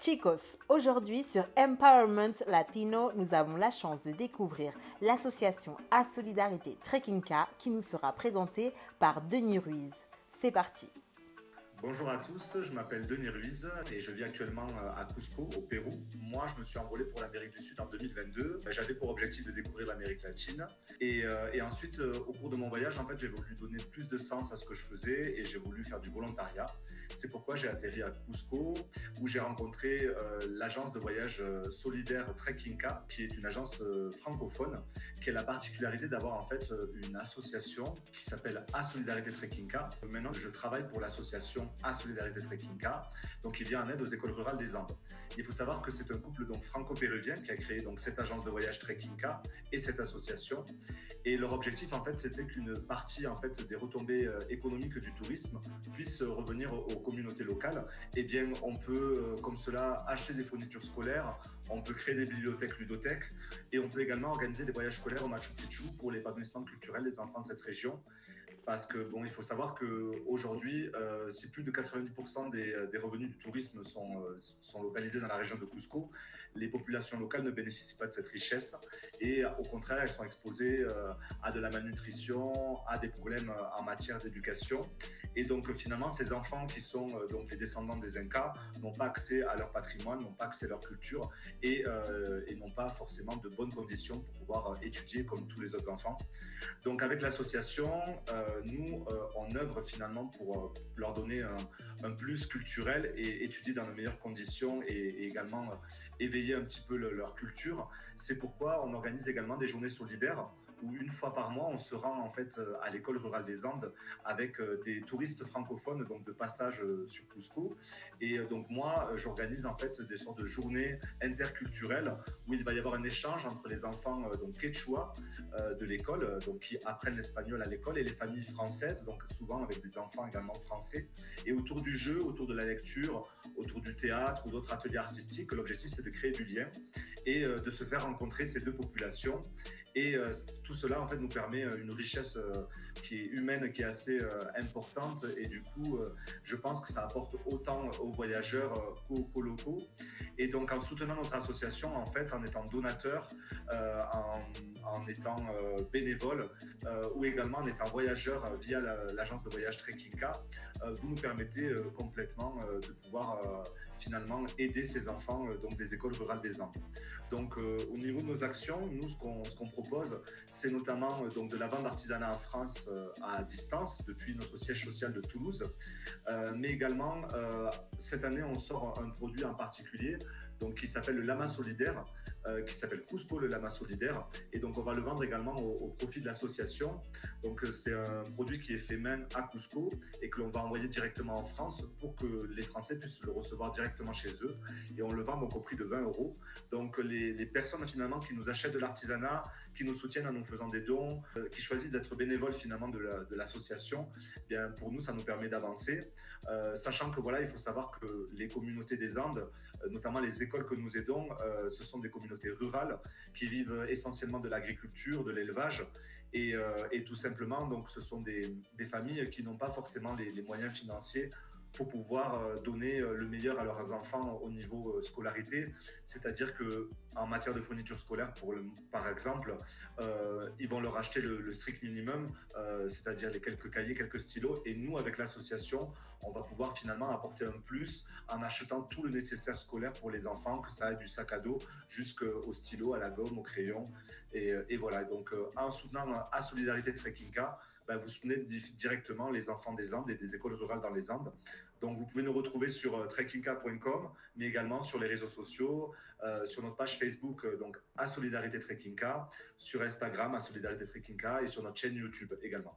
Chicos, aujourd'hui sur Empowerment Latino, nous avons la chance de découvrir l'association A Solidarité Trekinka qui nous sera présentée par Denis Ruiz. C'est parti. Bonjour à tous, je m'appelle Denis Ruiz et je vis actuellement à Cusco, au Pérou. Moi, je me suis envolé pour l'Amérique du Sud en 2022. J'avais pour objectif de découvrir l'Amérique latine. Et ensuite, au cours de mon voyage, en fait, j'ai voulu donner plus de sens à ce que je faisais et j'ai voulu faire du volontariat. C'est pourquoi j'ai atterri à Cusco, où j'ai rencontré l'agence de voyage solidaire Trekinka, qui est une agence francophone, qui a la particularité d'avoir en fait une association qui s'appelle A Solidarité Trekinka. Maintenant, je travaille pour l'association A Solidarité Trekinka, donc qui vient en aide aux écoles rurales des Andes. Il faut savoir que c'est un couple donc franco-péruvien qui a créé donc cette agence de voyage Trekinka et cette association. Et leur objectif en fait, c'était qu'une partie en fait des retombées économiques du tourisme puisse revenir aux communautés locales. Et bien, on peut comme cela acheter des fournitures scolaires, on peut créer des bibliothèques ludothèques et on peut également organiser des voyages scolaires au Machu Picchu pour l'épanouissement culturel des enfants de cette région. Parce que bon, il faut savoir qu'aujourd'hui, si plus de 90% des revenus du tourisme sont localisés dans la région de Cusco, les populations locales ne bénéficient pas de cette richesse et au contraire, elles sont exposées à de la malnutrition, à des problèmes en matière d'éducation. Et donc finalement, ces enfants qui sont donc les descendants des Incas n'ont pas accès à leur patrimoine, n'ont pas accès à leur culture et n'ont pas forcément de bonnes conditions pour pouvoir étudier comme tous les autres enfants. Donc avec l'association, nous, on œuvre finalement pour leur donner un plus culturel et étudier dans de meilleures conditions et également éveiller un petit peu leur culture. C'est pourquoi on organise également des journées solidaires où une fois par mois, on se rend en fait à l'école rurale des Andes avec des touristes francophones donc de passage sur Cusco. Et donc moi, j'organise en fait des sortes de journées interculturelles où il va y avoir un échange entre les enfants donc quechua de l'école, donc qui apprennent l'espagnol à l'école, et les familles françaises, donc souvent avec des enfants également français. Et autour du jeu, autour de la lecture, autour du théâtre ou d'autres ateliers artistiques, l'objectif c'est de créer du lien et de se faire rencontrer ces deux populations. Et tout cela en fait nous permet une richesse qui est humaine, qui est assez importante. Et du coup, je pense que ça apporte autant aux voyageurs qu'aux locaux. Et donc en soutenant notre association, en fait, en étant donateur, en étant bénévole ou également en étant voyageur via l'agence de voyage Trekinka, vous nous permettez complètement de pouvoir finalement aider ces enfants donc des écoles rurales des Andes. Donc au niveau de nos actions, nous ce qu'on propose, c'est notamment donc de la vente d'artisanat en France à distance depuis notre siège social de Toulouse, mais également cette année on sort un produit en particulier donc qui s'appelle le lama solidaire, qui s'appelle Cusco le lama solidaire, et donc on va le vendre également au profit de l'association. Donc c'est un produit qui est fait main à Cusco et que l'on va envoyer directement en France pour que les Français puissent le recevoir directement chez eux, et on le vend donc au prix de 20 €. Donc les personnes finalement qui nous achètent de l'artisanat, qui nous soutiennent en nous faisant des dons, qui choisissent d'être bénévoles finalement de l'association, eh bien pour nous ça nous permet d'avancer, sachant que voilà, il faut savoir que les communautés des Andes, notamment les écoles que nous aidons, ce sont des communautés rurales qui vivent essentiellement de l'agriculture, de l'élevage, et tout simplement donc ce sont des familles qui n'ont pas forcément les moyens financiers pour pouvoir donner le meilleur à leurs enfants au niveau scolarité. C'est-à-dire qu'en matière de fourniture scolaire, par exemple, ils vont leur acheter le strict minimum, c'est-à-dire les quelques cahiers, quelques stylos. Et nous, avec l'association, on va pouvoir finalement apporter un plus en achetant tout le nécessaire scolaire pour les enfants, que ça aille du sac à dos jusqu'au stylo, à la gomme, au crayon. Et voilà, donc en soutenant à Solidarité Trekinka, ben, vous soutenez directement les enfants des Andes et des écoles rurales dans les Andes. Donc vous pouvez nous retrouver sur trekinka.com, mais également sur les réseaux sociaux, sur notre page Facebook, donc à Solidarité Trekinka, sur Instagram à Solidarité Trekinka et sur notre chaîne YouTube également.